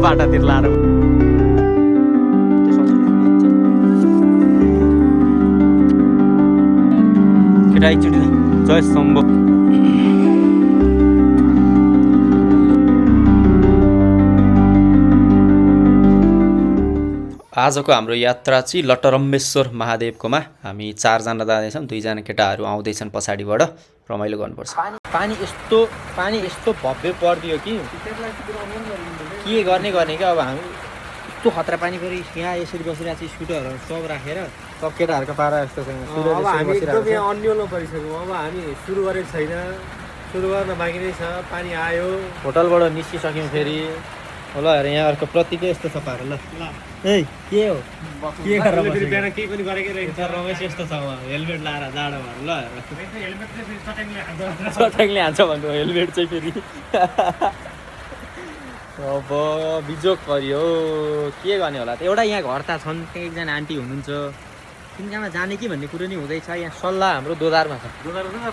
बाटातिर लाएर केटा एकचोटि जय शम्भो। आजको हाम्रो यात्रा चाहिँ लटरम्बेश्वर महादेवकोमा हामी 4 जना जाँदैछौँ, 2 जना केटाहरू आउँदैछन् पछाडिबाट। रमाइलो गर्नुपर्छ। पानी यस्तो भव्य परिदियो कि के गर्ने क्या। अब हामी यस्तो खतरा पानी परि यहाँ यसरी बसिरहेको छ, स्कुटरहरू सब राखेर सब केटाहरूको पारा यस्तो छ। अब हामी एकदम यहाँ अन्यलमा परिसक्यौँ। अब हामी सुरु गरेको छैन, सुरु गर्न बाँकी नै छ। पानी आयो, होटलबाट निस्किसक्यौँ फेरि। ल हेर यहाँ अर्को प्रतिकै यस्तो छ पारा। ल ए के हो के गरेर फेरि बिहान केही पनि गरेकै रहेछ। रमेश यस्तो छ उहाँ हेलमेट लाएर जाडो भएर। ल हेर हेलमेट चाहिँ फेरि चट्याङले हान्छ। चट्याङले हान्छ भन्नु हेलमेट चाहिँ फेरि। अब बिजोक पर्यो के गर्ने होला त। एउटा यहाँ घर त छन्, त्यहाँ एकजना आन्टी हुनुहुन्छ, तिनजना जाने कि भन्ने कुरो नि हुँदैछ। यहाँ सल्लाह हाम्रो दोधारमा छ।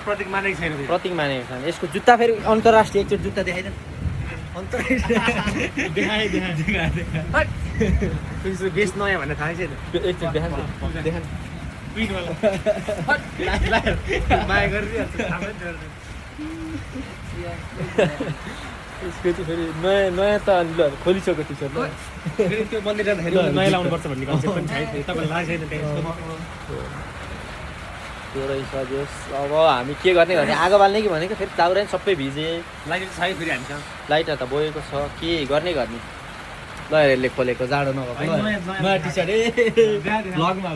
प्रतीक मानेको छैन, प्रतीक मानेको छैन। यसको जुत्ता फेरि अन्तर्राष्ट्रिय एकचोटि जुत्ता देखाइदिनु। बेस नयाँ भन्ने थाहा छैन। एकचोटि देखा माया गरिदिइहाल्छ। यसको चाहिँ फेरि नयाँ त खोलिसक्यो टी सर्ट। फेरि त्यो मन्दिर जाँदाखेरि नयाँ लाउनुपर्छ भन्ने कन्सेप्ट पनि छैन। तपाईँलाई लाग्छ छैन त्यहाँ त्यो रहेछ जोस्। अब हामी के गर्ने आगो बाल्ने कि भनेको फेरि दाउरा नि सबै भिजे। लाइट छ फेरि हामीसँग। लाइटर त बोकेको छ, के गर्ने। ल यसले खोलेको जाडो नभएको नयाँ टी सर्ट। ब्लगमा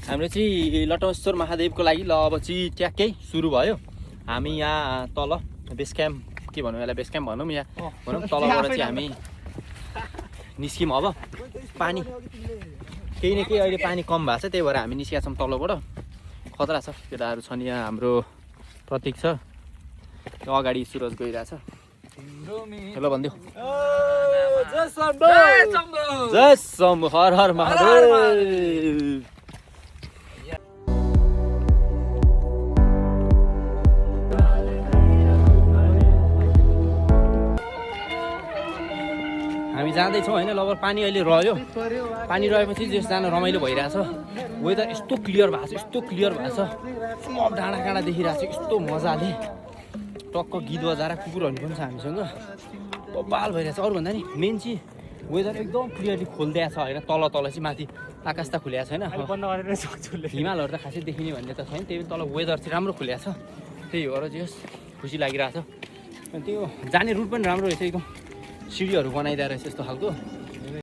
हाम्रो चाहिँ लटरम्बेश्वर महादेवको लागि ल अब चाहिँ ट्याक्कै सुरु भयो। हामी यहाँ तल बेस क्याम्प के भनौँ यसलाई, बेस क्याम्प भनौँ यहाँ भनौँ। तलबाट चाहिँ हामी निस्क्यौँ। अब पानी केही न केही अहिले पानी कम भएको छ, त्यही भएर हामी निस्केका छौँ तलबाट। खतरा छ, केटाहरू छन् यहाँ। हाम्रो प्रतीक छ, अगाडि सुरज गइरहेछ। हेलो भनिदेऊ। जय शम्भो, हर हर महादेव। हामी जाँदैछौँ होइन। लगभग पानी अहिले रह्यो। पानी रहेपछि जस जान रमाइलो भइरहेछ। वेदर यस्तो क्लियर भएको छ, यस्तो क्लियर भएको छ। सब डाँडा काँडा देखिरहेको छ यस्तो मजाले। टक्क गीत बजाएर कुकुरहरू पनि छ हामीसँग। बबाल भइरहेछ। अरूभन्दा नि मेन चाहिँ वेदर एकदम क्लियरली खोलिदिएको छ होइन। तल चाहिँ माथि आकाश त खुलिएको छैन, हिमालहरू त खासै देखिने भन्ने त छैन। त्यही पनि तल वेदर चाहिँ राम्रो खुलिएको छ। त्यही भएर चाहिँ खुसी लागिरहेछ। त्यो जाने रुट पनि राम्रो रहेछ, एकदम सिडीहरू बनाइदिएर रहेछ यस्तो खालको। अहिले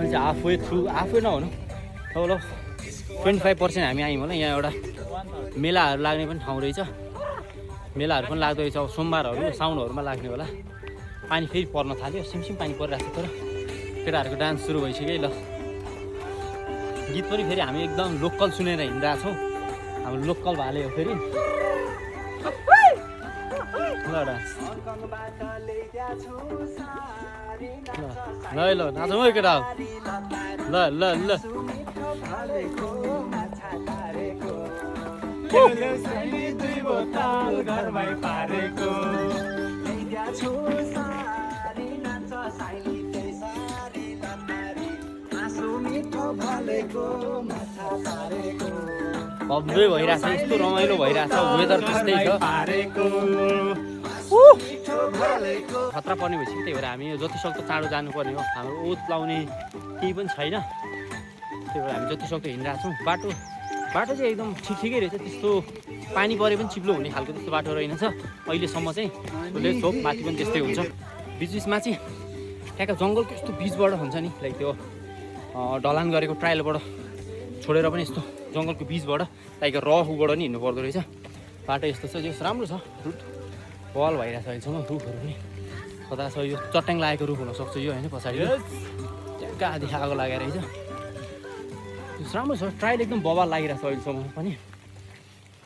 चाहिँ हाफवे नहुनु ल 25% हामी आयौँ होला। यहाँ एउटा मेलाहरू लाग्ने पनि ठाउँ रहेछ। मेलाहरू पनि लाग्दो रहेछ। अब सोमबारहरू साउनहरूमा लाग्ने होला। पानी फेरि पर्न थाल्यो, सिमसिम पानी परिरहेको छ। तर केटाहरूको डान्स सुरु भइसक्यो है। ल गीत पनि फेरि हामी एकदम लोकल सुनेर हिँडिरहेको छौँ। हाम्रो लोकल भाले हो फेरि। ल डान्स ल नाचौँ है केटा। ल ल ल भव्य भइरहेछ, यस्तो रमाइलो भइरहेछ। वेदर त्यस्तै छ, खतरा पर्ने भइसक्यो। त्यही भएर हामी जतिसक्दो चाँडो जानुपर्ने हो। हाम्रो ओत लाउने केही पनि छैन, त्यही भएर हामी जतिसक्दो हिँडिरहेको छौँ। बाटो चाहिँ एकदम ठिकै रहेछ। त्यस्तो पानी परे पनि चिप्लो हुने खालको त्यस्तो बाटो रहेनछ अहिलेसम्म चाहिँ। उसले चोप माथि पनि त्यस्तै हुन्छ। बिचमा चाहिँ त्यहाँको जङ्गलको यस्तो बिचबाट हुन्छ नि, लाइक त्यो ढलान गरेको ट्रायलबाट छोडेर पनि यस्तो जङ्गलको बिचबाट लाइक रफबाट नि हिँड्नु पर्दो रहेछ। बाटो यस्तो छ, जस राम्रो छ। रुट बल भइरहेछ अहिलेसम्म। रुखहरू पनि खतरा छ। यो चट्याङ लागेको रुख हुनसक्छ यो होइन। पछाडि कहाँदेखि आगो लागेर रहेछ। राम्रो छ। ट्रायल एकदम बवाल लागिरहेछ अहिलेसम्म पनि।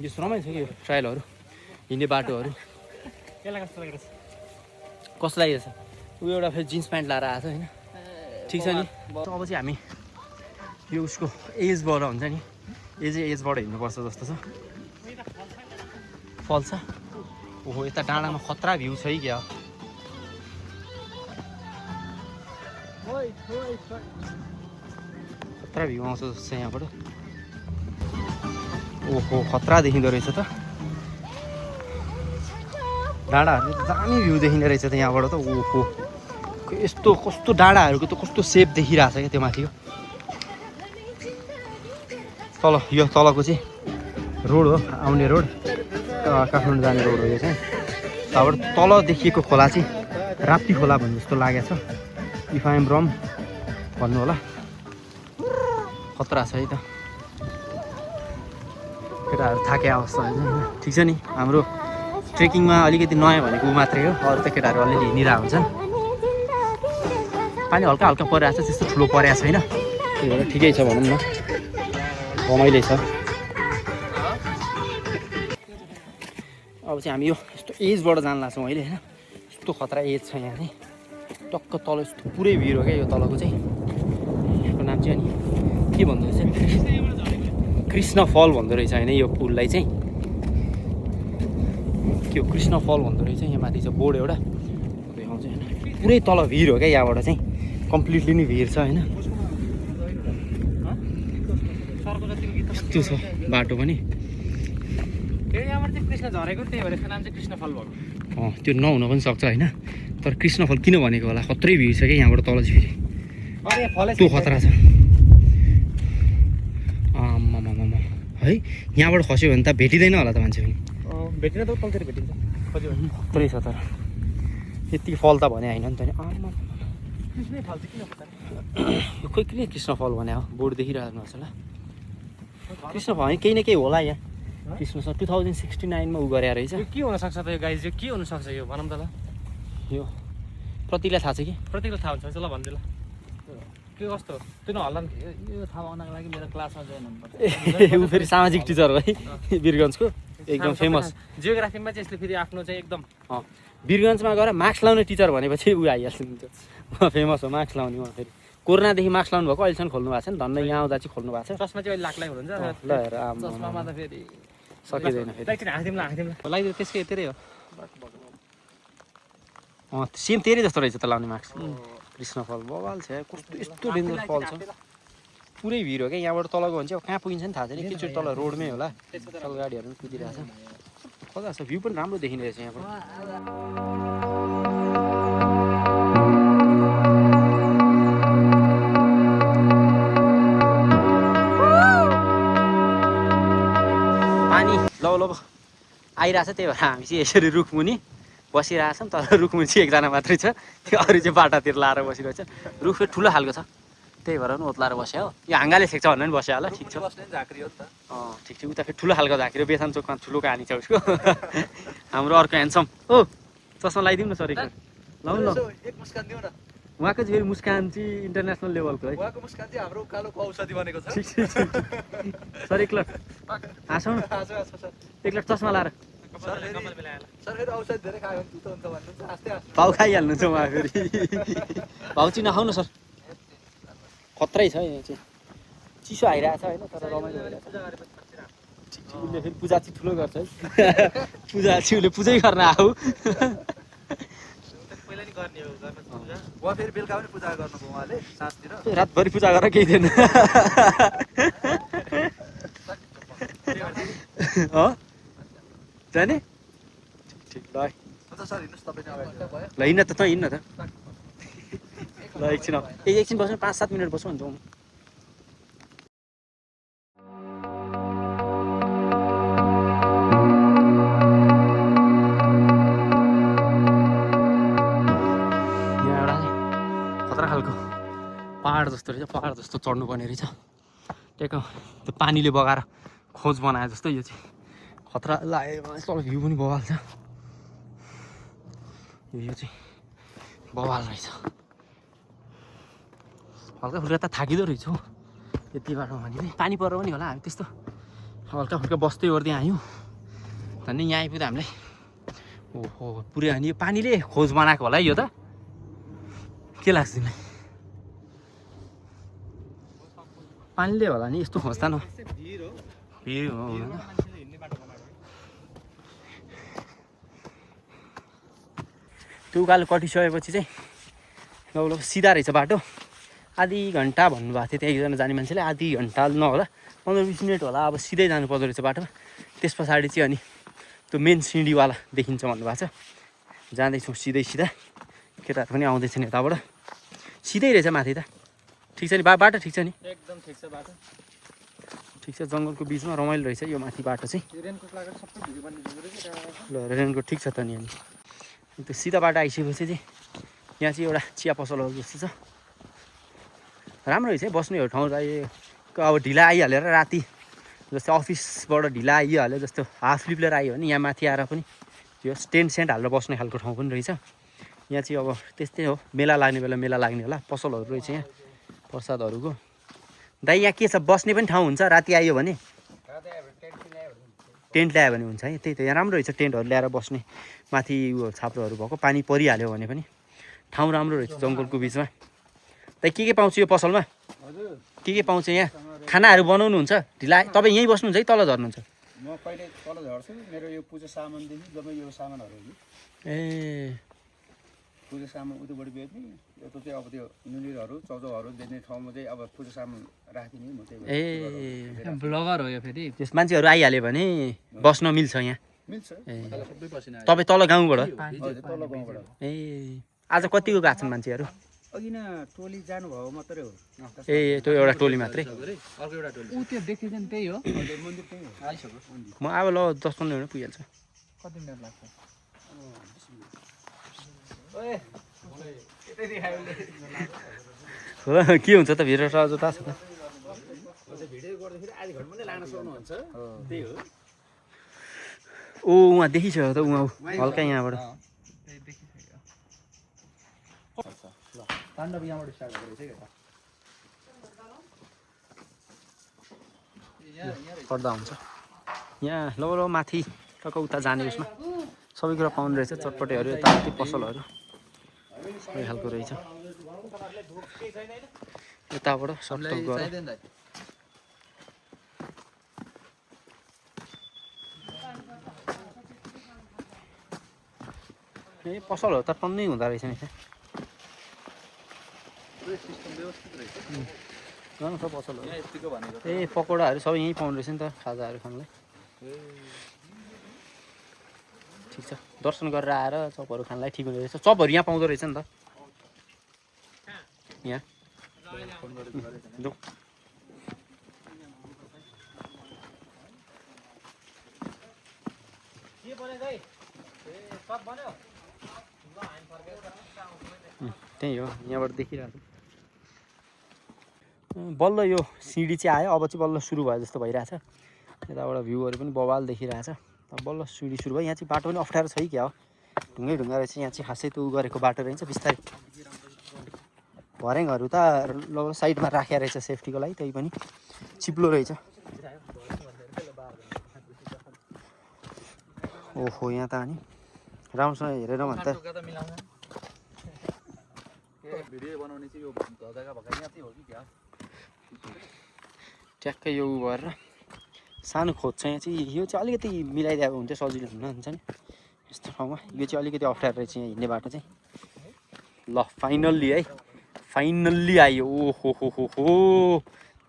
यो रमाइलो छ कि यो ट्रायलहरू, हिँड्ने बाटोहरू। यसलाई कस्तो लागिरहेछ? कस्तो लागिरहेछ? ऊ एउटा फेरि जिन्स प्यान्ट लाएर आएको छ होइन ठिक छ नि अब चाहिँ हामी यो उसको एजबाट हुन्छ नि एजबाट हिँड्नुपर्छ जस्तो छ फल छ ओहो यता डाँडामा खतरा भ्यू छ है क्या खतरा भ्यू आउँछ जस्तो छ यहाँबाट ओहो खतरा देखिँदो रहेछ त डाँडाहरू त दामी भ्यू देखिँदो रहेछ त यहाँबाट त ओहो यस्तो कस्तो डाँडाहरूको त कस्तो सेप देखिरहेछ क्या त्यो माथि तल यो तलको चाहिँ रोड हो आउने रोड काठमाडौँ जाने रोड हो यो चाहिँ त्यहाँबाट तल देखिएको खोला चाहिँ राप्ती खोला भन्ने जस्तो लागेको छ इफ आइ एम रङ भन्नु होला खतरा छ है त केटाहरू थाके अवस्था होइन ठिक छ नि हाम्रो ट्रेकिङमा अलिकति नयाँ भनेको ऊ मात्रै हो अरू त केटाहरू अलिअलि हिँडिरहेको हुन्छन् पानी हल्का हल्का परिरहेको छ त्यस्तो ठुलो परेको छैन त्यही भएर ठिकै छ भनौँ न रमाइलो छ अब चाहिँ हामी यो यस्तो एजबाट जान लाग्छौँ अहिले होइन यस्तो खतरा एज छ यहाँ चाहिँ टक्क तल यस्तो पुरै भिड हो क्या यो तलको चाहिँ यहाँको नाम चाहिँ अनि के भन्दो रहेछ कृष्ण फल भन्दो रहेछ होइन यो पुललाई चाहिँ के हो कृष्ण फल भन्दो रहेछ यहाँ माथि चाहिँ बोर्ड एउटा देखाउँछ होइन पुरै तल भिड हो क्या यहाँबाट चाहिँ कम्प्लिटली नै भिड छ होइन यस्तो छ बाटो पनि यहाँबाट चाहिँ कृष्ण झरेको त्यही भएर यसको नाम चाहिँ कृष्ण फल भएको त्यो नहुन पनि सक्छ होइन तर कृष्ण फल किन भनेको होला खत्रै भिड छ क्या यहाँबाट तल चाहिँ फेरि त्यो खतरा छ आमामामा है यहाँबाट खस्यो भने त भेटिँदैन होला त मान्छे पनि भेटिन त कल्चर भेटिन्छ खत्रै छ तर यति फल त भने होइन नि त नि आमा कृष्ण फल चाहिँ किन यो खोइ किन कृष्ण फल भने हो बोर्ड देखिरहेको छ ल कृष्ण फल केही न केही होला यहाँ कृष्ण सर 2069 मा उ गरे रहेछ यो के हुनसक्छ त यो गाइज यो के हुनसक्छ यो भनौँ त ल यो प्रतिलाई थाहा छ कि प्रतिलाई थाहा हुन्छ ल भनिदिनु ल के कस्तो त्यो नहल्ला यो थाहा पाउनको लागि मेरो क्लासमा जोइन हुनुपर्छ ऊ फेरि सामाजिक टिचर हो है वीरगन्जको एकदम फेमस जियोग्राफीमा चाहिँ यसले फेरि आफ्नो चाहिँ एकदम वीरगन्जमा गएर मार्क्स लाउने टिचर भनेपछि ऊ आइहाल्छ नि त्यो फेमस हो मार्क्स लाउने उहाँ फेरि कोरोनादेखि मार्क्स लाउनु भएको अहिलेसम्म खोल्नु भएको छ नि धन्न यहाँ आउँदा चाहिँ खोल्नु भएको छ चस्मा चाहिँ अहिले लाख हुनुहुन्छ ल हेर चस्मामा त फेरि सकिँदैन फेरि लगाइदिउँ त्यसकै यतिरै हो सेम तेरै जस्तो रहेछ त लाउने मार्क्स कृष्ण फल बवाल छ कस्तो यस्तो डेन्जर फल छ पुरै भिड हो क्या यहाँबाट तलको भने चाहिँ कहाँ पुगिन्छ नि थाहा छैन एकचोटि तल रोडमै होला तल गाडीहरू पनि कुदिरहेछ कता छ भ्यू पनि राम्रो देखिरहेछ यहाँबाट पानी ल आइरहेछ त्यही भएर हामी चाहिँ यसरी रुखमुनि बसिरहेछौँ तर रुखमुनि चाहिँ एकजना मात्रै छ त्यो अरू चाहिँ बाटातिर लाएर बसिरहेछ रुख फेरि ठुलो खालको छ त्यही भएर पनि ओत्लाएर बस्यो हो यो हाँगाले छेक्छ भनेर पनि बस्यो होला ठिक छ ठिक छ उता फेरि ठुलो खालको झाँक्री हो बेथान चोकमा ठुलो कहानी छ उसको हाम्रो अर्को ह्यान्डसम ओ चस्मा लगाइदिउँ न सर एकपल्ट लाउनु न उहाँको चाहिँ फेरि मुस्कान चाहिँ इन्टरनेसनल लेभलको है हाम्रो कालोको औषधि बनेको छ सर एकलट हाँसौँ न एकलट चस्मा लाएर भाउ खाइहाल्नुहुन्छ उहाँ फेरि भाउ चाहिँ नखाउनु सर खत्रै छ यहाँ चाहिँ चिसो आइरहेछ होइन तर रमाइलो भइरहेछ उसले फेरि पूजा चाहिँ ठुलो गर्छ है पूजा चाहिँ उसले पूजै गर्न आऊ रातभरि पूजा गरेर केही थिएन जाने ठिक ल हिँड्न त हिँड्न त ल एकछिन बस्नु 5-7 मिनट बस्नु हुन्छ यहाँ एउटा खतरा खालको पहाड जस्तो रहेछ पहाड जस्तो चढ्नुपर्ने रहेछ त्यहाँको त्यो पानीले बगाएर खोज बनाए जस्तो यो चाहिँ खतरा लाग्यो तल भ्यू पनि बवाल छ यो चाहिँ बवाल रहेछ हल्का फुल्का त थाकिँदो रहेछ हौ यति बाटो भने पानी परेर पनि होला हामी त्यस्तो हल्का फुल्का बस्दै गर्दै आयौँ झन् यहाँ आइपुग्दा हामीलाई ओहो पुरै अनि यो पानीले खोज बनाएको होला है यो त के लाग्छ तिमीलाई पानीले होला नि यस्तो खोज्दा न भिड हो हुन त त्यो उकालो कटिसकेपछि चाहिँ लगभग सिधा रहेछ बाटो आधी घन्टा भन्नुभएको थियो त्यहाँ एकजना जाने मान्छेले आधी घन्टा नहोला 15-20 मिनट होला अब सिधै जानु पर्दो रहेछ बाटोमा त्यस पछाडि चाहिँ अनि त्यो मेन सिँढीवाला देखिन्छ भन्नुभएको छ जाँदैछौँ सिधै सिधा केटाहरू पनि आउँदैछन् यताबाट सिधै रहेछ माथि त ठिक छ नि बाटो ठिक छ नि एकदम ठिक छ बाटो ठिक छ जङ्गलको बिचमा रमाइलो रहेछ यो माथि बाटो चाहिँ रेनकोट लगाएर सबै भिडियो बनिदिएको रहेछ ल रेनको ठिक छ त नि अनि त्यो सिधा बाटो आइसकेपछि चाहिँ यहाँ चाहिँ एउटा चिया पसलहरू जस्तो छ राम्रो रहेछ है बस्ने ठाउँ अब ढिला आइहालेर राति जस्तै अफिसबाट ढिला आइहाल्यो जस्तो हाफ स्लिप लिएर आयो भने यहाँ माथि आएर पनि यो टेन्ट सेन्ट हालेर बस्ने खालको ठाउँ पनि रहेछ यहाँ चाहिँ अब त्यस्तै हो मेला लाग्ने बेला मेला लाग्ने होला पसलहरू रहेछ यहाँ प्रसादहरूको दाइ यहाँ के छ बस्ने पनि ठाउँ हुन्छ राति आयो भने टेन्ट ल्यायो भने हुन्छ है त्यही त यहाँ राम्रो रहेछ टेन्टहरू ल्याएर बस्ने माथि उयो छाप्रोहरू भएको पानी परिहाल्यो भने पनि ठाउँ राम्रो रहेछ जङ्गलको बिचमा दाइ के पाउँछ यो पसलमा के पाउँछ यहाँ खानाहरू बनाउनुहुन्छ ढिला तपाईँ यहीँ बस्नुहुन्छ है तल झर्नुहुन्छ म कहिले तल झर्छु मेरो यो पूजा सामानदेखि जब यो सामानहरू ए पूजा सामान उतैबाट बेच्ने यता चाहिँ अब त्यो नुनिरहरू चौचौहरू बेच्ने ठाउँमा चाहिँ अब पूजा सामान राखिदिने म त्यही ए ब्लगर हो यो फेरि त्यस मान्छेहरू आइहाल्यो भने बस्न मिल्छ यहाँ मिल्छ ए तपाईँ तल गाउँबाट तल गाउँबाट ए आज कतिको गएको छन् मान्छेहरू अघि न टोली जानुभयो मात्रै हो ए त्यो एउटा टोली मात्रै अर्को एउटा टोली ऊ त्यो देख्दै चाहिँ त्यही हो मन्दिर त्यही हो आइसक्यो म अब ल 10-15 मिनट पुगिहाल्छ कति मिनट लाग्छ हो के हुन्छ त भिडियो सजो त छ त भिडियो गर्दाखेरि आधी घन्टा पनि लाग्न सक्नुहुन्छ त्यही हो ओ उहाँ देखिसक्यो त उहाँ हल्का यहाँबाट ताण्डव यहाँबाट स्टार्ट गरेको रहेछ पर्दा हुन्छ यहाँ ल माथि टक्क उता जाने उसमा सबै कुरा पाउनु रहेछ चटपटेहरू यताउति पसलहरू सबै खालको रहेछ यताबाट सर्टकट गरेर ए पसलहरू त टन्नै हुँदो रहेछ नि सब पसलहरू ए पकौडाहरू सबै यहीँ पाउनु रहेछ नि त खाजाहरू खानुलाई ठिक छ दर्शन गरेर आएर चपहरू खानलाई ठिक हुने रहेछ चपहरू यहाँ पाउँदो रहेछ नि त यहाँ लु त्यही हो यहाँबाट देखिरहेको बल्ल यो सिँढी चाहिँ आयो अब चाहिँ बल्ल सुरु भयो जस्तो भइरहेछ यताबाट भ्यूहरू पनि बवाल देखिरहेछ बल्ल सिँढी सुरु भयो यहाँ चाहिँ बाटो पनि अप्ठ्यारो छ कि क्या हो ढुङ्गै ढुङ्गा रहेछ यहाँ चाहिँ खासै त्यो गरेको बाटो रहेछ बिस्तारै भर्याङहरू त लगभग साइडमा राखेर रहेछ सेफ्टीको लागि त्यही पनि चिप्लो रहेछ ओहो यहाँ त अनि राम्रोसँग हेरेर भन्छ भिडियो बनाउने चाहिँ यो जग्गा भएका यहाँकै हो कि क्या ट्याक्कै यो गरेर सानो खोज्छ यहाँ चाहिँ यो चाहिँ अलिकति मिलाइदिएको हुन्थ्यो सजिलो हुन्छ नि यस्तो ठाउँमा यो चाहिँ अलिकति अप्ठ्यारो रहेछ यहाँ हिँड्ने बाटो चाहिँ ल फाइनल्ली है फाइनल्ली आयो ओहो हो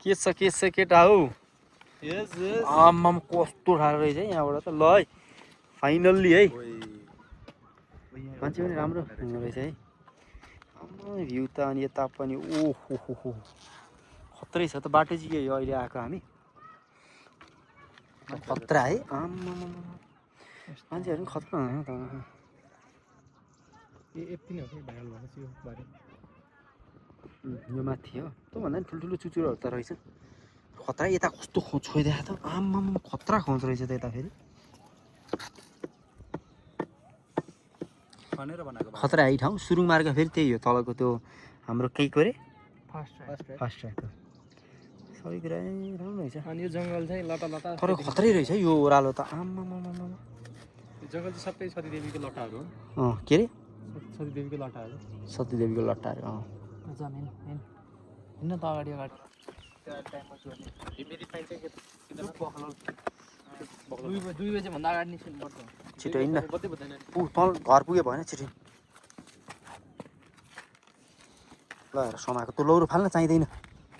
के छ केटा हौ आम्माम कस्तो ठाडो रहेछ है यहाँबाट त ल है फाइनल्ली है मान्छे पनि राम्रो रहेछ है भ्यू त अनि यता पनि ओहो हो खत्रै छ त बाटो चाहिँ यही अहिले आएको हामी खतरा है आम्मा मान्छेहरू पनि खतरा त यति नै हो कि भाइरल भएको यो बाटो यो माथि हो त्योभन्दा पनि ठुल्ठुलो चुचुरोहरू त रहेछ खतरा यता कस्तो खोज छोइदिएको त आम्मामा खतरा खोज रहेछ त यता फेरि खतरा है ठाउँ सुरुङ मार्ग फेरि त्यही हो तलको त्यो हाम्रो केही कोरे फास्ट ट्र्याकको सबै कुरा राम्रो रहेछ अनि यो जङ्गल चाहिँ लता लता तर खतरै रहेछ यो ओह्रालो त आम्मामा जङ्गल चाहिँ सबै सतीदेवीको लटाहरू के अरे सतीदेवीको लटाहरू सतीदेवीको लट्टाहरू जमिन हिँड्न त अगाडि अगाडि दुई बजीभन्दा अगाडि निस्किनु पर्छ छिटो हिँड्न बत्ती बुझ्दैन तल घर पुग्यो भएन छिटो ल हेर समाएको त्यो लौरो फाल्न चाहिँदैन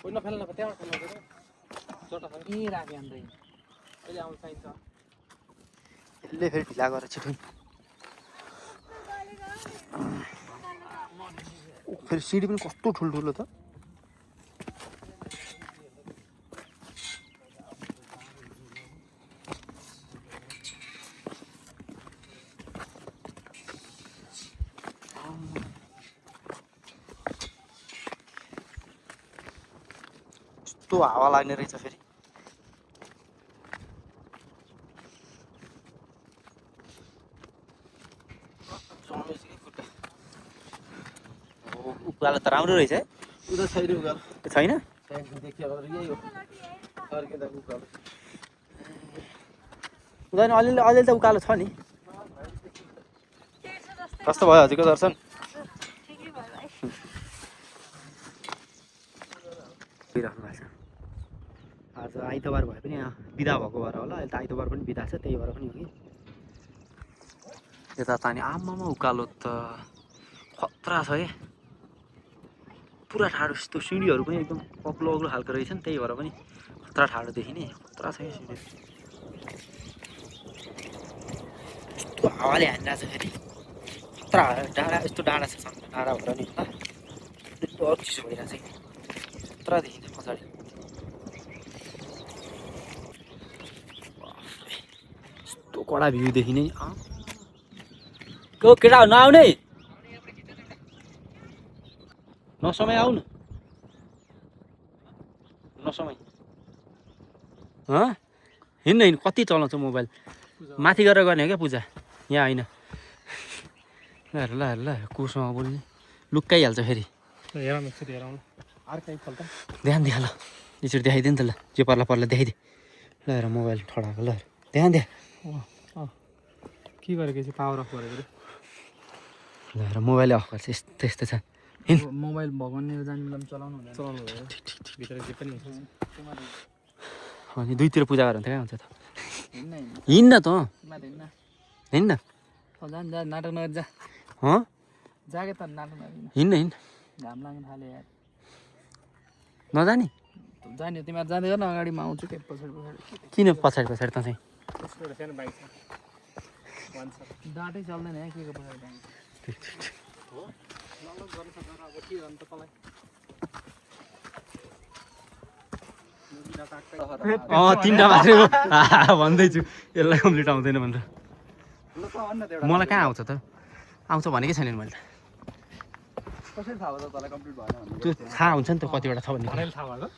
कोही नफेल्न त्यहाँबाट फेल्नु चोटा छ यहीँ राख्यो अन्त अहिले आउनु चाहिन्छ यसले फेरि ढिला गरेर छिटो फेरि सिडी पनि कस्तो ठुल्ठुलो त कस्तो हावा लाग्ने रहेछ फेरि उकालो त राम्रो रहेछ है उता छैन उकालो छैन देखियो यही हो फर्किँदा उकालो हुँदैन अलिअलि त उकालो छ नि कस्तो भयो हजुरको दर्शन गइराख्नु भएको छ आज आइतबार भए पनि बिदा भएको भएर होला अहिले त आइतबार पनि बिदा छ त्यही भएर पनि हो कि यता तानी आमामा उकालो त खतरा छ है पुरा ठाडो यस्तो सिँढीहरू पनि एकदम अग्लो अग्लो खालको रहेछ नि त्यही भएर पनि खतरा ठाडो देखिने खतरा छ है सिँढी यस्तो हावाले हानिरहेको छ फेरि खतरा डाँडा यस्तो डाँडा छ सामने डाँडा भएर नि होला डर चिसो भइरहेको छ खतरा देखिन्छ पछाडि यस्तो कडा भ्यू देखिने को केटा नआउने नसमय आऊ न नसमय हिँड्न कति चलाउँछ मोबाइल माथि गरेर गर्ने हो क्या पूजा यहाँ होइन ल ल ल कोसँग बोल्ने लुक्काइहाल्छ फेरि हेरौँ एकचोटि हेरौँ अर्कै फल त ध्यान दिए ल यसरी देखाइदियो नि त ल जे पर्ला पर्ला देखाइदिए ल हेर मोबाइल ठडाएको ल ध्यान दिए के गरेको चाहिँ पावर अफ गरेको ल हेर मोबाइलै अफ गर्छ यस्तो यस्तो छ मोबाइल भगवान्ले जान्नेलाई चलाउनु हुँदैन चलाउनु हुँदैन भित्र जे पनि हुन्छ अनि दुईतिर पूजा गरेर कहाँ हुन्छ त हिँड्न हिँड्न त हिँड्न हिँड्न जा जा नाटक नगर जा जागे त नाटक नगर हिँड्न हिँड्न घाम लाग्न थाल्यो यार नजाने जाने तिमीहरू जाँदै गर्न अगाडि म आउँछु के पछाडि किन पछाडि पछाडि त चाहिँ सानो बाइक छ डाँटै चल्दैन है के को पछाडि तिनवटा मात्रै हो भन्दैछु यसलाई कम्प्लिट आउँदैन भनेर मलाई कहाँ आउँछ त आउँछ भनेकै छैन मैले त कसरी थाहा भयो त तँलाई कम्प्लिट भएन भने त्यो थाहा हुन्छ नि त कतिवटा छ भन्ने थाहा भएको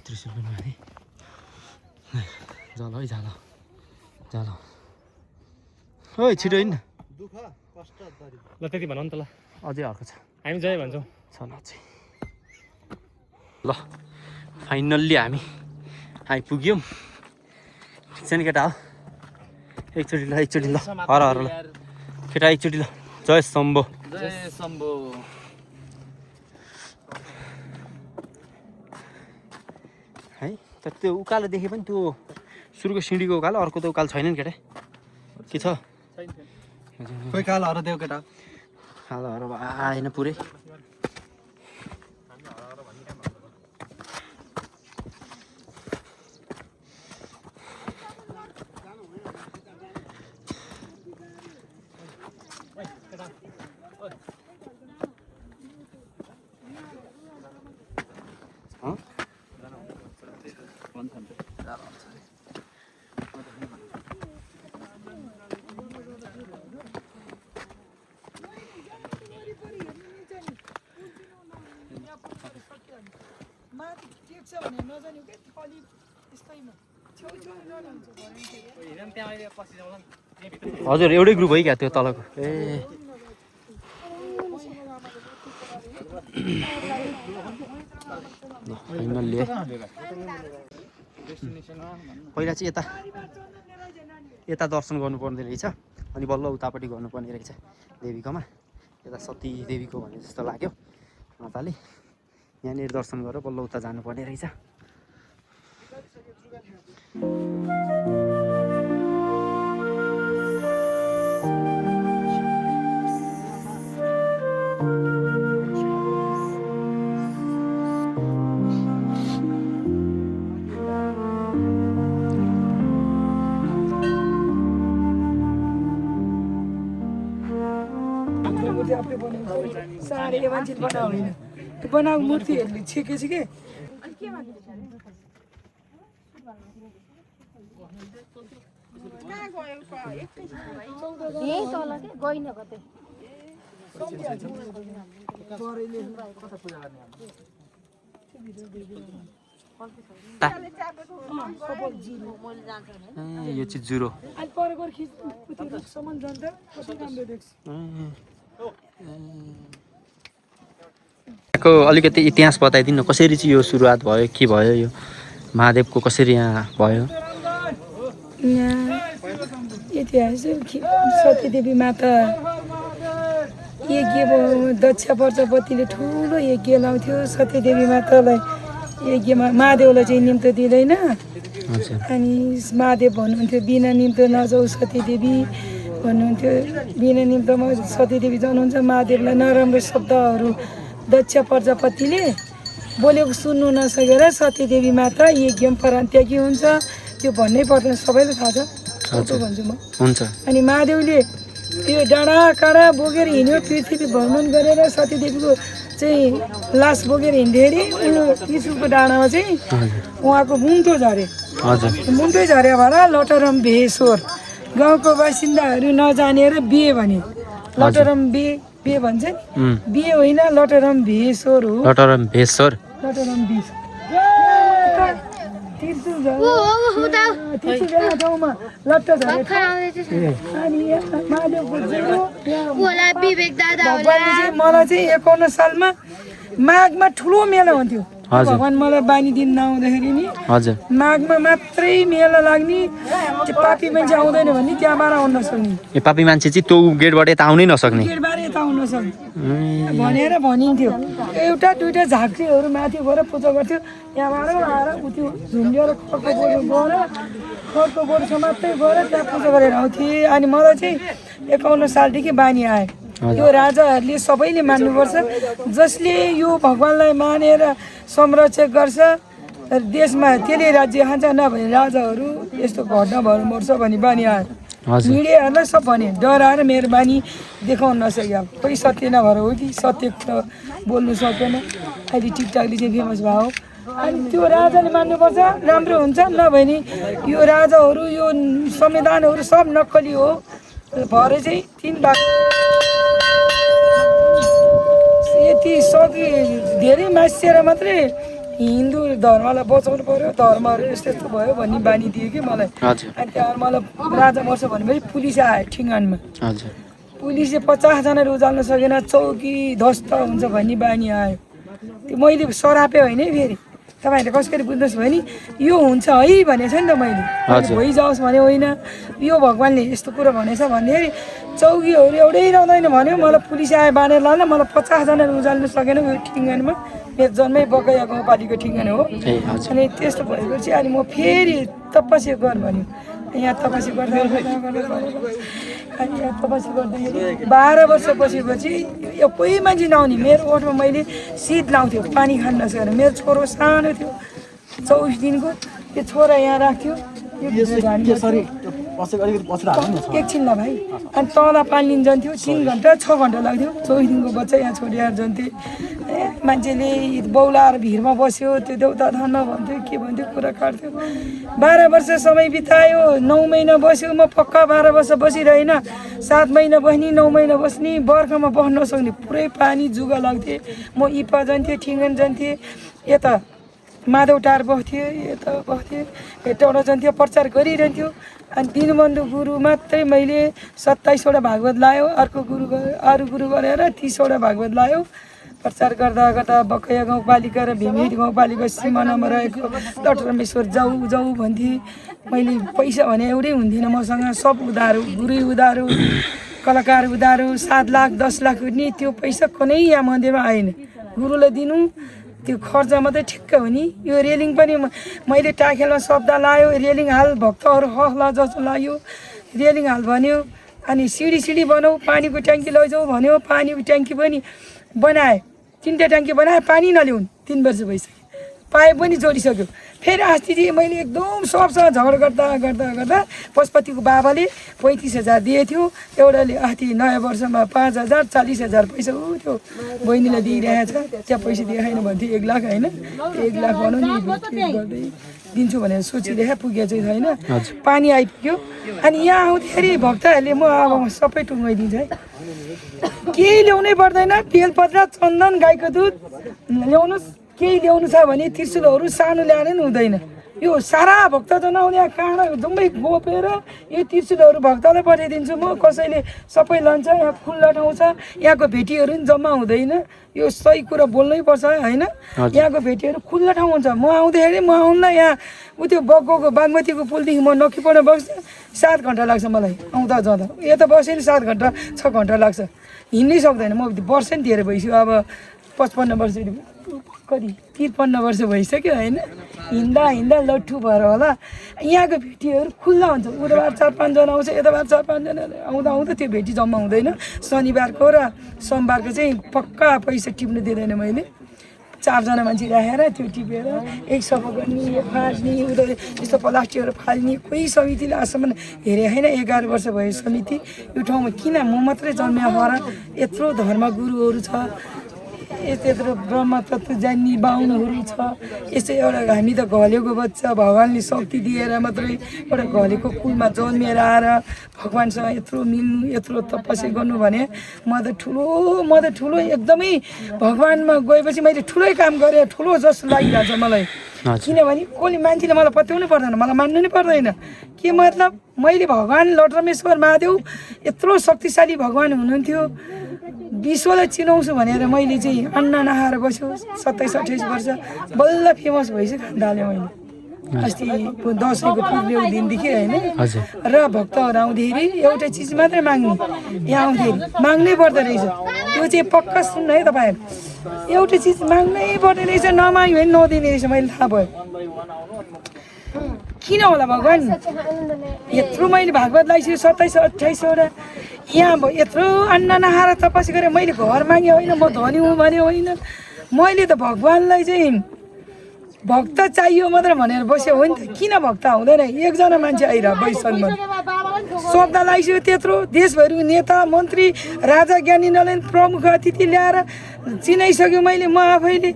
त्रिशुल पनि माथि जाल है जाल जाल ओइ छिटो हिँड्न ल त्यति भनौँ नि त ल अझै हर्को छ हामी जय भन्छौँ छ ल चाहिँ ल फाइनल्ली हामी आइपुग्यौँ ठिक छ नि केटा हो एकचोटि ल हर हर ल केटा एकचोटि ल जय शम्भो जय शम्भो है तर त्यो उकालो देखे पनि त्यो सुरुको सिँढीको उकालो अर्को त उकालो छैन नि केटा के छ खोइ कालोहरू देऊ केटा कालोहरू आएन पुरै हजुर एउटै ग्रुप है क्या त्यो तलको ए फाइनल्ली पहिला चाहिँ यता दर्शन गर्नुपर्ने रहेछ अनि बल्ल उतापट्टि गर्नुपर्ने रहेछ देवीकोमा यता सती देवीको भने जस्तो लाग्यो माताले यहाँनिर दर्शन गरेर बल्ल उता जानुपर्ने रहेछ सारे मान्छेले बनाएको होइन त्यो बनाएको मूर्तिहरूले छेकेछ के यो चाहिँ जुरो अहिले पर खिच्नु जान्छ कति राम्रो देख्छ यहाँको अलिकति इतिहास बताइदिनु कसरी चाहिँ यो सुरुवात भयो के भयो यो महादेवको कसरी यहाँ भयो यहाँ इतिहास सतीदेवी माता यज्ञ दक्ष प्रजापतिले ठुलो यज्ञ लाउँथ्यो सतीदेवी मातालाई यज्ञमा महादेवलाई चाहिँ निम्त दिँदैन अनि महादेव भन्नुहुन्थ्यो बिना निम्त नजाऊ सतीदेवी भन्नुहुन्थ्यो बिना निम्तमा सतीदेवी जानुहुन्छ महादेवलाई नराम्रो शब्दहरू दक्ष प्रजापतिले बोलेको सुन्नु नसकेर सतीदेवी माता यज्ञ परान्त्यागी हुन्छ त्यो भन्नै पर्दैन सबैलाई थाहा छ भन्छु म हुन्छ अनि महादेवले त्यो डाँडा काँडा बोकेर हिँड्यो पृथ्वी भ्रमण गरेर सतीदेवीको चाहिँ लास बोकेर हिँड्दाखेरि यीशुको डाँडामा चाहिँ उहाँको मुन्टो झऱ्यो मुन्टै झऱ्यो भएर लटरम भेश्वर गाउँको बासिन्दाहरू नजानेर बिहे भने लटरम बे भन्छ नि बिहे होइन लटरम भेश्वर हो लटरम भेश्वर ठाउँमा लट्ट झरेको अनि भगवान्ले चाहिँ मलाई चाहिँ 51 सालमा माघमा ठुलो मेला हुन्थ्यो भगवान् मलाई बानी दिन नआउँदाखेरि नि माघमा मात्रै मेला लाग्ने त्यो पापी मान्छे आउँदैन भने त्यहाँबाट आउन नसक्ने पापी मान्छे चाहिँ त्यो गेटबाट यता आउनै नसक्ने गेटबाट यता आउन नसक्ने भनेर भनिन्थ्यो एउटा दुईटा झाँक्रीहरू माथि गएर पूजा गर्थ्यो त्यहाँबाट आएर उत्यो झुन्डेर खरको बोर्डसम्म मात्रै गएर त्यहाँ पूजा गरेर आउँथेँ अनि मलाई चाहिँ 51 सालदेखि बानी आयो यो राजाहरूले सबैले मान्नुपर्छ जसले यो भगवान्लाई मानेर संरक्षण गर्छ देशमा त्यसले राज्य खान्छ नभए राजाहरू यस्तो घटना भएर मर्छ भन्ने बानी आयो मिडियाहरूलाई सब भने डराएर मेरो बानी देखाउन नसक्यो कोही सत्य नभएर हो कि सत्य बोल्नु सकेन अहिले टिकटकले चाहिँ फेमस भयो अनि त्यो राजाले मान्नुपर्छ राम्रो हुन्छ नभए नि यो राजाहरू यो संविधानहरू सब नक्कली हो भरे चाहिँ 3 भाग यति सकि धेरै मासिएर मात्रै हिन्दू धर्मलाई बचाउनु पर्यो धर्महरू यस्तो यस्तो भयो भन्ने बानी दियो कि मलाई अनि त्यहाँ मलाई राजा मर्छ भनेपछि पुलिस आयो ठिङ्गानमा पुलिसले 50 जनाले उचाल्न सकेन चौकी ध्वस्त हुन्छ भन्ने बानी आयो त्यो मैले सरापे होइन है फेरि तपाईँहरूले कसरी बुझ्नुहोस् भने यो हुन्छ है भनेको छ नि त मैले भइजाओस् भने होइन यो भगवान्ले यस्तो कुरो भनेछ भन्दाखेरि चौकीहरू एउटै रहँदैन भन्यो मलाई पुलिस आयो बानेर लान मलाई 50 जनाले उचाल्नु सकेन यो ठिङ्गानमा मेरो जन्मै बकैया गाउँपालिको ठिङ्गान हो अनि त्यस्तो भएपछि अनि म फेरि तपस्या गर भन्यो यहाँ तपस्या गर्दा अनि यहाँ तपस्या गर्दाखेरि 12 वर्ष बसेपछि यो कोही मान्छे नआउने मेरो ओठमा मैले शीत लाउँथ्यो पानी खान नसकेर मेरो छोरो सानो थियो 24 दिनको त्यो छोरा यहाँ राख्थ्यो एकछिन ल भाइ अनि तल पानी लिन जान्थ्यो 3 घन्टा 6 घन्टा लाग्थ्यो 24 दिनको बच्चा यहाँ छोडिएर जान्थे मान्छेले बौलाएर भिरमा बस्यो त्यो देउता धन्न भन्थ्यो के भन्थ्यो कुरा काट्थ्यो 12 वर्ष समय बितायो 9 महिना बस्यो म पक्का 12 वर्ष बसिरहेन 7 महिना बस्ने 9 महिना बस्ने बर्खामा बस्न नसक्ने पुरै पानी जुगा लाग्थे म इपा जान्थेँ ठिङ्गन जान्थेँ यता माधव टार बस्थ्यो यता बस्थ्यो यताबाट जान्थ्यो प्रचार गरिरहन्थ्यो अनि दिनबन्धु गुरु मात्रै मैले 27 वटा भागवत लायो अर्को गुरु अरू गुरु गरेर 30 वटा भागवत लायो प्रचार गर्दा गर्दा बकैया गाउँपालिका र भीमहिट गाउँपालिका सिमानामा रहेको डाक्टर रमेश्वर जाऊ जाऊ भन्थे। मैले पैसा भने एउटै हुन्थेन मसँग, सब उधारो, गुरु उधारो, कलाकार उधारो, 7 लाख 10 लाख उठ्ने, त्यो पैसा कुनै यहाँ मन्दिरमा आएन। गुरुलाई दिनु त्यो खर्च मात्रै ठिक्क हो नि। यो रेलिङ पनि मैले टाखेलमा शब्द लायो, रेलिङ हाल भक्तहरू हला जस्तो लाग्यो, रेलिङ हाल भन्यो। अनि सिडी बनाऊ, पानीको ट्याङ्की लैजाऊ भन्यो, पानीको ट्याङ्की पनि बनाए, 3टा ट्याङ्की बनाए, पानी नल्याउनु, 3 वर्ष भइसक्यो, पाइप पनि जोडिसक्यो। फेरि अस्ति मैले एकदम सबसँग झगडा गर्दा गर्दा गर्दा पशुपतिको बाबाले 35,000 दिएको थियो, एउटाले अस्ति नयाँ वर्षमा 5,000 40,000 पैसा त्यो बहिनीलाई दिइरहेछ। त्यहाँ पैसा दिएन भन्थ्यो 1 लाख होइन, त्यो 1 लाख भनौँ नि गर्दै दिन्छु भनेर सोचिरहेको पुगेको चाहिँ छैन। पानी आइपुग्यो। अनि यहाँ आउँदाखेरि भक्तहरूले म अब सबै टुङ्गाइदिन्छ है, केही ल्याउनै पर्दैन, बेलपत्र, चन्दन, गाईको दुध ल्याउनुहोस्, केही ल्याउनु छ भने त्रिशुलहरू सानो ल्याएर नि हुँदैन। यो सारा भक्तजन आउने काँडा जम्मै बोपेर यो त्रिशुलहरू भक्तलाई पठाइदिन्छु म, कसैले सबै लान्छ। यहाँ खुल्ला ठाउँ छ, यहाँको भेटीहरू पनि जम्मा हुँदैन, यो सही कुरा बोल्नै पर्छ होइन। यहाँको भेटीहरू खुल्ला ठाउँ हुन्छ। म आउँदाखेरि म आउनुलाई यहाँ त्यो बग्गोको बागमतीको पुलदेखि म नखिपढ्न बस्छ 7 घन्टा लाग्छ मलाई आउँदा जाँदा, यता बस्यो नि 7 घन्टा 6 घन्टा लाग्छ, हिँड्नै सक्दैन। म वर्ष नि धेरै भइसक्यो, अब 55 वर्ष कति 53 वर्ष भइसक्यो होइन। हिँड्दा हिँड्दा लट्ठु भएर होला। यहाँको भेटीहरू खुल्ला हुन्छ, बुधबार 4-5 जना आउँछ, यताबार 4-5 जना आउँदा आउँदा त्यो भेटी जम्मा हुँदैन। शनिबारको र सोमबारको चाहिँ पक्का पैसा टिप्नु दिँदैन मैले, 4 जना मान्छे राखेर त्यो टिपेर एक सफा गर्ने, एक फाल्ने, उता यस्तो प्लास्टिकहरू फाल्ने। कोही समितिले आजसम्म हेरे होइन, 11 वर्ष भयो समिति यो ठाउँमा। किन म मात्रै जन्मिया भएर यत्रो धर्मगुरुहरू छ, यत्रो ब्रह्मतत्त्व जान्ने बाहुनहरू छ, यसै एउटा हामी त घलेको बच्चा, भगवान्ले शक्ति दिएर मात्रै एउटा घलेको कुलमा जन्मिएर आएर भगवान्सँग यत्रो मिल्नु, यत्रो तपस्या गर्नु भने म त ठुलो एकदमै भगवान्मा गएपछि मैले ठुलै काम गरेँ ठुलो जस्तो लागिरहेछ मलाई। किनभने कसले मान्छेले मलाई पत्याउनु पर्दैन, मलाई मान्नु नै पर्दैन। के मतलब मैले भगवान् लटरमेश्वर महादेव यत्रो शक्तिशाली भगवान् हुनुहुन्थ्यो, विश्वलाई चिनाउँछु भनेर मैले चाहिँ अन्न नखाएर बस्यो 27-28 वर्ष, बल्ल फेमस भइसक्यो खाँदाले मैले। अस्ति दसैँको पुग्ने दिनदेखि होइन। र भक्तहरू आउँदाखेरि एउटा चिज मात्रै माग्ने, यहाँ आउँदाखेरि माग्नै पर्दो रहेछ। त्यो चाहिँ पक्का सुन्नु है तपाईँहरू, एउटा चिज माग्नै पर्दो रहेछ, नमाग्यो भने नदिने रहेछ। मैले थाहा भयो किन होला भगवान्। यत्रो मैले भागवत लगाइसकेँ 27-28वटा, यहाँ यत्रो अन्न नखाएर तपस्या गरेँ। मैले घर मागेँ होइन, म धनी हुँ भने होइन, मैले त भगवान्लाई चाहिँ भक्त चाहियो मात्र भनेर बस्यो हो नि त। किन भक्त आउँदैन, 1 जना मान्छे आइरह वैशाखमा शब्द लगाइसक्यो त्यत्रो, देशभरि नेता मन्त्री राजा ज्ञानी नलेन प्रमुख अतिथि ल्याएर चिनाइसक्यो मैले। म आफैले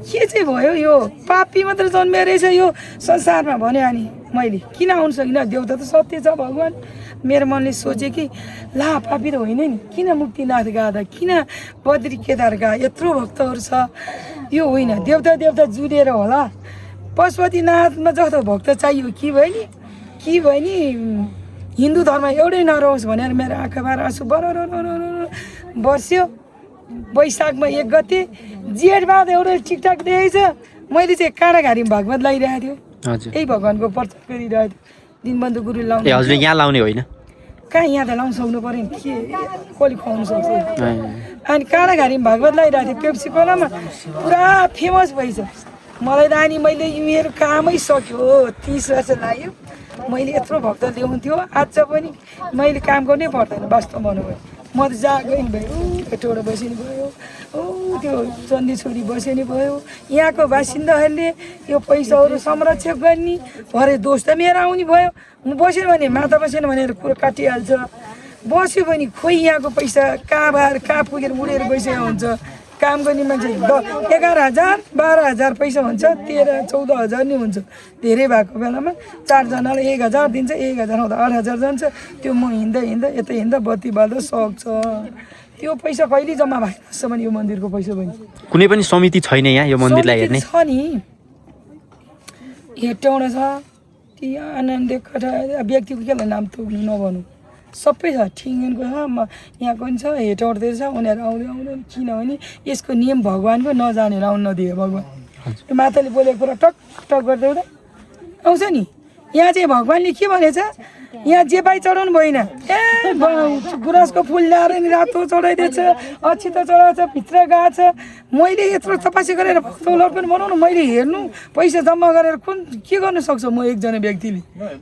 के चाहिँ भयो, यो पापी मात्र जन्मिएर रहेछ यो संसारमा भने। अनि मैले किन आउनु सकिनँ, देउता त सत्य छ भगवान्। मेरो मनले सोचे कि ला पापी त होइन नि, किन मुक्तिनाथ गएको, किन बद्री केदार गएको, यत्रो भक्तहरू छ। यो होइन, देउता जुडेर होला। पशुपतिनाथमा जस्तो भक्त चाहियो कि भयो नि हिन्दू धर्म एउटै नरहोस् भनेर मेरो आँखाबाट आँसु बर्स्यो। वैशाखमा 1 गते, जेठबाद एउटा टिकटक देखेछ, मैले चाहिँ काँडाघारीमा भागवत लगाइरहेको थियो, यही भगवान्को प्रचार गरिरहेको थियो। दिनबन्धु गुरु लाउने, हजुर यहाँ लाउने होइन, कहाँ यहाँ त लाउनु सक्नु पऱ्यो नि, के कसले खुवाउनु सक्छ। अनि काँडाघारीमा भागवत लगाइरहेको थियो, पेप्सी कोलामा पुरा फेमस भइछ। मलाई त अनि मैले मेरो कामै सक्यो, 30 वर्ष लाग्यो। मैले यत्रो भक्त ल्याउँथ्यो, आज पनि मैले काम गर्नै पर्दैन वास्तव भन्नुभयो। म त जहाँ गइन् भयो, पेटोबाट बसिनु भयो, त्यो चन्दी छोरी बसिनु भयो। यहाँको बासिन्दाहरूले यो पैसाहरू संरक्षण गर्ने भरे दोष त मेरो आउने भयो। बस्यो भने माता बसेन भनेर कुरो काटिहाल्छ, बस्यो भने खोइ यहाँको पैसा कहाँ पुगेर उडेर गइसकेको हुन्छ। काम गर्ने मान्छे 11,000 12,000 पैसा हुन्छ, 13-14,000 नै हुन्छ। धेरै भएको बेलामा 4 जनालाई 1,000 दिन्छ, 1,000 आउँदा 8,000 जान्छ। त्यो म हिँड्दा यता हिँड्दा बत्ती बाल्दा सक्छ। त्यो पैसा कहिले जम्मा भएन यो मन्दिरको पैसा पनि। कुनै पनि समिति छैन यहाँ यो मन्दिरलाई हेर्ने? छ नि, हेटौँडा छ, ती आनन्द कथा व्यक्तिको केलाई नाम तोक्नु नभनु, सबै छ ठिङ्गनको छ यहाँको पनि छ हेटौँडतिर छ उनीहरू आउँदैन किनभने यसको नियम भगवान्को नजानेर आउनु नदियो भगवान् त्यो माताले बोलेको कुरा टक टक गर्दै हुँदा आउँछ नि यहाँ चाहिँ भगवान्ले के भनेछ यहाँ जे पाइ चढाउनु भएन गुराँसको फुल ल्याएर नि रातो चढाइदिएछ अक्षिता चढाएको छ भित्र गएको छ मैले यत्रो तपस्या गरेर भक्तौलहरू पनि बनाउनु मैले हेर्नु पैसा जम्मा गरेर कुन के गर्न सक्छु म एकजना व्यक्तिले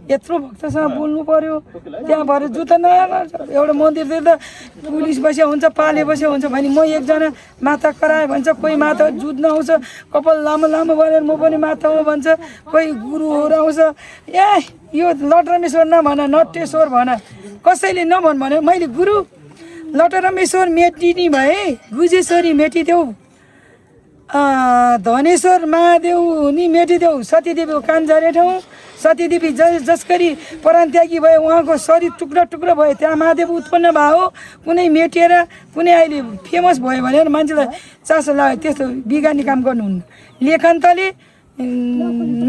यत्रो भक्तसँग बोल्नु पर्यो त्यहाँ भएर जुत्ता नआएर एउटा मन्दिरतिर त पुलिस बस्या हुन्छ पाले बस्या हुन्छ भने म एकजना माता कराए भन्छ कोही माता जुत्न आउँछ कपाल लामो लामो गरेर म पनि माता हो भन्छ कोही गुरुहरू आउँछ यो लटरमेश्वर नभन नटेश्वर भन कसैले नभन भने मैले गुरु लटरमेश्वर मेटिनी भए गुजेश्वरी मेटिदेऊ धनेश्वर महादेव नि मेटिदेऊ सतीदेवीको कान झरे ठाउँ सतीदेवी जसकरी परान्त्यागी भए उहाँको शरीर टुक्रा टुक्रा भयो त्यहाँ महादेव उत्पन्न भयो कुनै मेटिएर कुनै अहिले फेमस भयो भनेर मान्छेलाई चासो लाग्यो त्यस्तो बिगार्ने काम गर्नुहुन्न लेखन्तले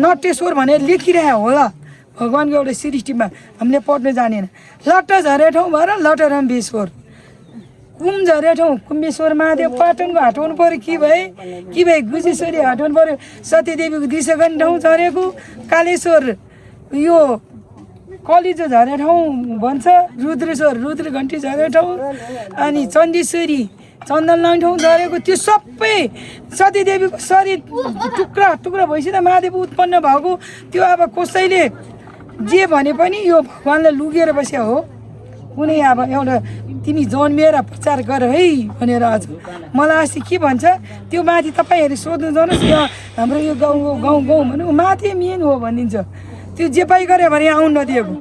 नटेश्वर भनेर लेखिरहेको होला भगवान्को एउटा सृष्टिमा हामीले पढ्न जानेन लट्ट झरे ठाउँ भएर लटरम्बेश्वर कुम झरे ठाउँ कुम्बेश्वर महादेव पाटनको हटाउनु पऱ्यो कि भए गुजेश्वरी हटाउनु पऱ्यो सतीदेवीको दिशगन ठाउँ झरेको कालेश्वर यो कलिजो झरे ठाउँ भन्छ रुद्रेश्वर रुद्र घन्टी झरे ठाउँ अनि चण्डेश्वरी चन्दन लाउने ठाउँ झरेको त्यो सबै सतीदेवीको शरीर टुक्रा टुक्रा भइसक्यो महादेव उत्पन्न भएको त्यो अब कसैले जे भने पनि यो भगवान्लाई लुगेर बस्या हो कुनै अब एउटा तिमी जन्मिएर प्रचार गर है भनेर आज मलाई अस्ति के भन्छ त्यो माथि तपाईँहरू सोध्नु जानुहोस् यो हाम्रो यो गाउँ भन्नु माथि मेन हो भनिदिन्छ त्यो जे पाइ गऱ्यो भने आउनु नदिएको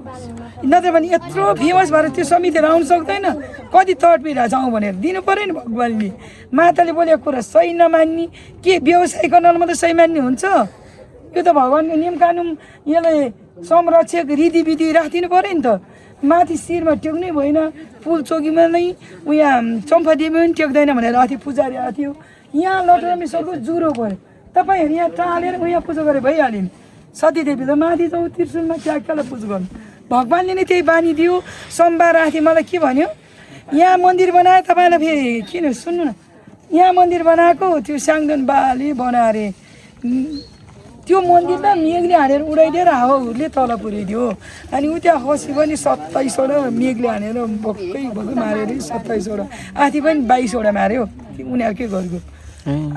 नत्र भने यत्रो फेमस भएर त्यो समितिहरू आउनु सक्दैन कति तडपिरहेको छ आउँ भनेर दिनु पऱ्यो नि भगवान्ले माताले बोलेको कुरा सही नमान्ने के व्यवसाय गर्नलाई मात्रै सही मान्ने हुन्छ यो त भगवान्को नियम कानुन यसलाई संरक्षक रीतिविधि राखिदिनु पऱ्यो नि त माथि शिरमा टेक्नै भएन पुल चौकीमा नै उहाँ चम्फादेवी पनि टेक्दैन भनेर अथि पुजारी आएको थियो यहाँ लटरमेश्वरको जुरो पऱ्यो तपाईँहरू यहाँ टालेर उहाँ पूजा गरे भइहाल्यो नि सतीदेवीलाई माथि जाउँ त्रिशुलमा ट्याक्कालाई पूजा गर्नु भगवान्ले नै त्यही बानी दियो सोमबार राति मलाई के भन्यो यहाँ मन्दिर बनायो तपाईँलाई फेरि किन सुन्नु न यहाँ मन्दिर बनाएको त्यो साङदन बाले बनाए त्यो मन्दिर त मेघले हानेर उडाइदिएर हावाहरूले तल पुर्याइदियो अनि उ त्यहाँ खसी पनि 27वटा मेघले हानेर भक्कै माऱ्यो अरे 27वटा आथी पनि 22वटा माऱ्यो उनीहरूकै घरको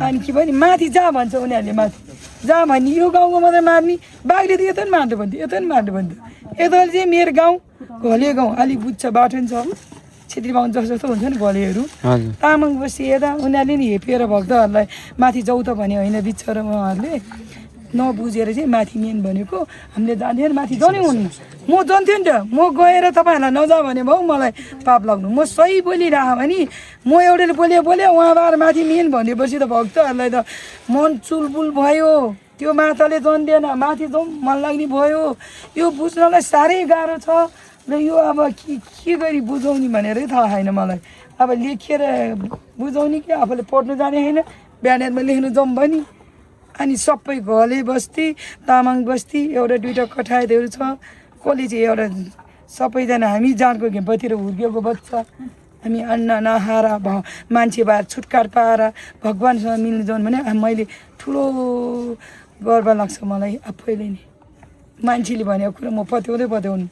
अनि के भने माथि जा भन्छ उनीहरूले माथि जा भन्ने यो गाउँको मात्रै मार्ने बाघले त यता पनि मार्नु भन्थ्यो यता पनि मार्नु भन्थ्यो यता चाहिँ मेरो गाउँ घले गाउँ अलिक बुझ्छ बाटो पनि छ छेत्री बाहुन जस्तो हुन्छ नि घलेहरू तामाङ बस्ती यता उनीहरूले नि हेपेर भक्तहरूलाई माथि जाउँ त भने होइन बिचरा उहाँहरूले नबुझेर चाहिँ माथि मेन भनेको हामीले जान्थ्यौँ माथि जानै हुन्न म जान्थेँ नि त म गएर तपाईँहरूलाई नजा भने भाउ मलाई पाप लाग्नु म सही बोलिरहेँ भने म एउटाले बोले उहाँबाट माथि मेन भनेपछि त भक्तहरूलाई त मन चुलबुल भयो त्यो माताले जान्दैन माथि जाउँ मन लाग्ने भयो यो बुझ्नलाई साह्रै गाह्रो छ र यो अब के गरी बुझाउने भनेरै थाहा छैन मलाई अब लेखेर बुझाउने कि आफूले पढ्नु जाने होइन ब्यानरमा लेख्नु जाउँ भने अनि सबै घले बस्ती तामाङ बस्ती एउटा दुईवटा कठायतहरू छ कसले चाहिँ एउटा सबैजना हामी जानको घेम्पतिर हुर्किएको बच्चा हामी अन्न नखाएर मान्छे भएर छुटकाट पाएर भगवान्सँग मिल्नु जाउँ भने मैले ठुलो गर्व लाग्छ मलाई आफैले नै मान्छेले भनेको कुरा म पत्याउनु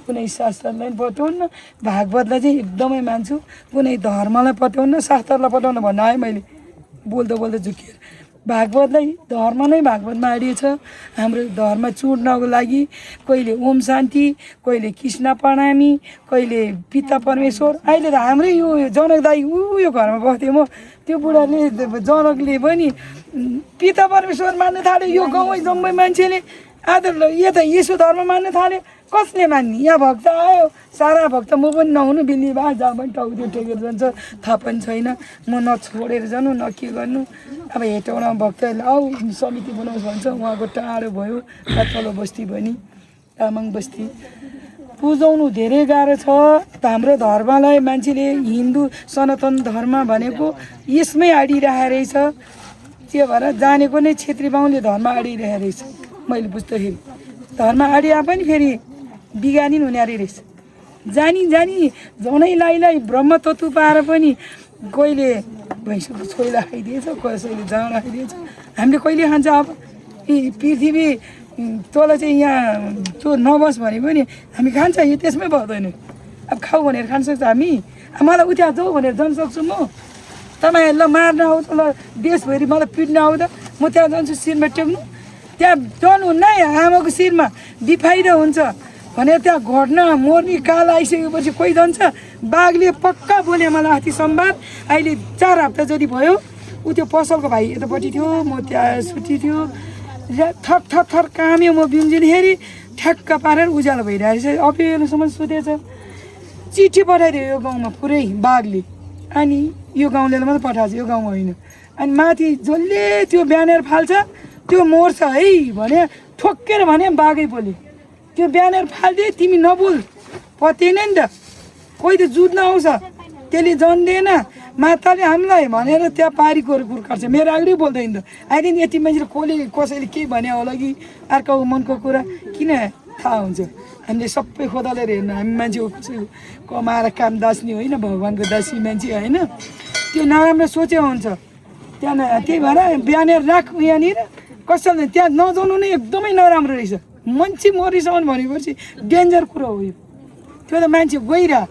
कुनै शास्त्रलाई पनि पत्याउन्न भागवतलाई चाहिँ एकदमै मान्छु कुनै धर्मलाई पत्याउन्न शास्त्रलाई पत्याउनु भन्नु आएँ मैले बोल्दा झुकिएर भागवतलाई धर्म नै भागवतमा अडिएछ हाम्रो धर्म चुड्नको लागि कहिले ओम शान्ति कहिले कृष्ण प्रणामी कहिले पिता परमेश्वर अहिले त हाम्रै यो जनक दाई यो घरमा बस्थेँ म त्यो बुढाले जनकले पनि पिता परमेश्वर मान्न थाल्यो यो गाउँमै जम्मै मान्छेले आदर यो त यसो धर्म मान्न थाल्यो कसले मान्ने यहाँ भक्त आयो सारा भक्त म पनि नहुनु बिल्ली भए जहाँ पनि टाउको टेकेर जान्छ थाहा पनि छैन म नछोडेर जानु न के गर्नु अब हेटौँडा भक्तहरूले आऊ समिति बनाउँछ भन्छ उहाँको टाढो भयो तल बस्ती पनि तामाङ बस्ती बुझाउनु धेरै गाह्रो छ हाम्रो धर्मलाई मान्छेले हिन्दू सनातन धर्म भनेको यसमै अडिरहेको रहेछ त्यो भएर जानेको नै छेत्री बाहुनले धर्म अडिरहेको रहेछ मैले बुझ्दाखेरि धर्म अडिया पनि फेरि बिगानी हुने रहेछ जानी झनै लाई ब्रह्मतत्व पाएर पनि कहिले भैँसको छोइला खाइदिएछ, कसैले जाँडा खाइदिएछ। हामीले कहिले खान्छ अब यी पृथ्वी तल चाहिँ यहाँ त्यो नबस् भने पनि हामी खान्छ, यो त्यसमै पर्दैन। अब खाऊ भनेर खान सक्छ हामी? मलाई उता जाऊ भनेर जान सक्छु म? तपाईँहरूलाई मार्न आउँछ, ल देशभरि मलाई पिट्न आउँदा म त्यहाँ जान्छु शिरमा टेक्नु? त्यहाँ जानुहुन्न है, आमाको शिरमा बेफाइदा हुन्छ भनेर त्यहाँ घट्न मर्ने काल आइसकेपछि कोही जान्छ? बाघले पक्का बोले मलाई अस्ति सोमबार, अहिले 4 हप्ता जति भयो। ऊ त्यो पसलको भाइ यतापट्टि थियो, म त्यहाँ सुती थियो, थर काम्यो। म बिन्जुली हेरी ठ्याक्क पारेर उज्यालो भइरहेको छ। अबेलसम्म सुतेछ। चिठी पठाइदियो यो गाउँमा पुरै बाघले, अनि यो गाउँले मात्रै पठाएको छ, यो गाउँमा होइन। अनि माथि जसले त्यो ब्यानर फाल्छ त्यो मर्छ है भने ठोक्केर भने बाघै बोले, त्यो ब्यानर फालिदिए तिमी नबोल, पत्याएन नि त। कोही त जुत्न आउँछ, त्यसले जान्दैन माताले हामीलाई भनेर त्यहाँ पारीको कुर्काट्छ। मेरो अगाडि बोल्दैन त। अहिले यति मान्छेले कसैले के भने होला कि अर्को मनको कुरा किन थाहा हुन्छ? हामीले सबै खोदालेर हेर्नु, हामी मान्छे कसैको कमाएर काम दास्ने होइन, भगवान्को दासी मान्छे होइन। त्यो नराम्रो सोचे हुन्छ त्यहाँ। त्यही भएर ब्यानर राख यहाँनिर, कसैले त्यहाँ नजानु नै एकदमै नराम्रो रहेछ। मान्छे मरिसम्म भनेपछि डेन्जर कुरो हो यो। त्यो त मान्छे गइरह,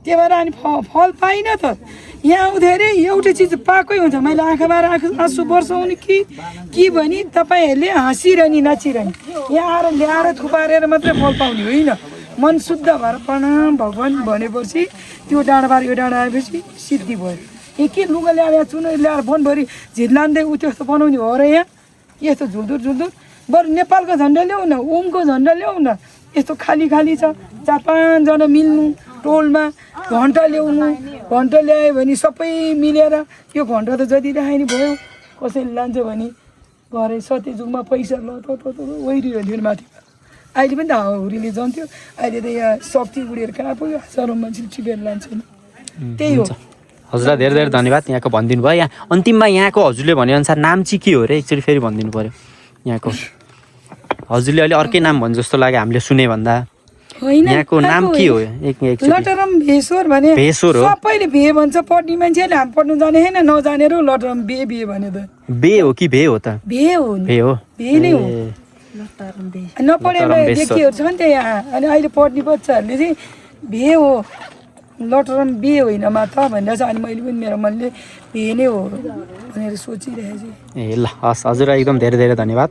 त्यही भएर अनि फल पाइन त। यहाँ आउँदाखेरि एउटा चिज पाएकै हुन्छ। मैले आँखाबाट आँसु बर्साउने कि भने तपाईँहरूले हाँसिरहने नाचिरहने, यहाँ आएर ल्याएर थुपारेर मात्रै फल पाउने होइन। मन शुद्ध भएर प्रणाम भगवान् भनेपछि त्यो डाँडाबाट यो डाँडा आएपछि सिद्धि भयो। यहाँ के लुगा ल्याएर चुनो ल्याएर वनभरि झिल्लान्दै उ त्यस्तो बनाउने हो र? यहाँ यस्तो झुल्दुर बरु नेपालको झन्डा ल्याऊ न, ओमको झन्डा ल्याऊ न। यस्तो खाली छ, 4-5 जना मिल्नु टोलमा घन्टा ल्याउनु। घन्टा ल्यायो भने सबै मिलेर यो घन्टा त जति राख्ने भयो। कसैले लान्छ भने घरै सत्यजुगमा पैसा ल त ओहिरियो माथि। अहिले पनि त हाउरीले जान्थ्यो, अहिले त यहाँ शक्ति उडेर कहाँ पुग्यो, हजारौँ मान्छेले टिपेर लान्छ नि। त्यही हो। हजुरलाई धेरै धेरै धन्यवाद यहाँको भनिदिनु भयो। यहाँ अन्तिममा यहाँको हजुरले भनेअनुसार नाम चाहिँ के हो र? एकचोटि फेरि भनिदिनु पऱ्यो यहाँको। हजुरले अहिले अर्कै नाम भन्नु जस्तो लाग्यो हामीले सुने भन्दा। यहाँको नाम के हो? लटरम भेश्वर भने भेश्वर हो। सबैले भे भन्छ, पढ्ने मान्छेले हामी पढ्नु जाने होइन, नजानेर लटरम बे भने त बे हो कि भे हो त? भे हो, भे हो, भे नै हो। नपढेमा देखिहरू छ नि त यहाँ। अनि अहिले पढ्ने बच्चाहरूले चाहिँ भे हो, लटरम बे होइन मा त भनेर चाहिँ। अनि मैले पनि मेरो मनले भे नै हो भनेर सोचिरहेको छु। ए ल हस्, हजुर एकदम धेरै धेरै धन्यवाद।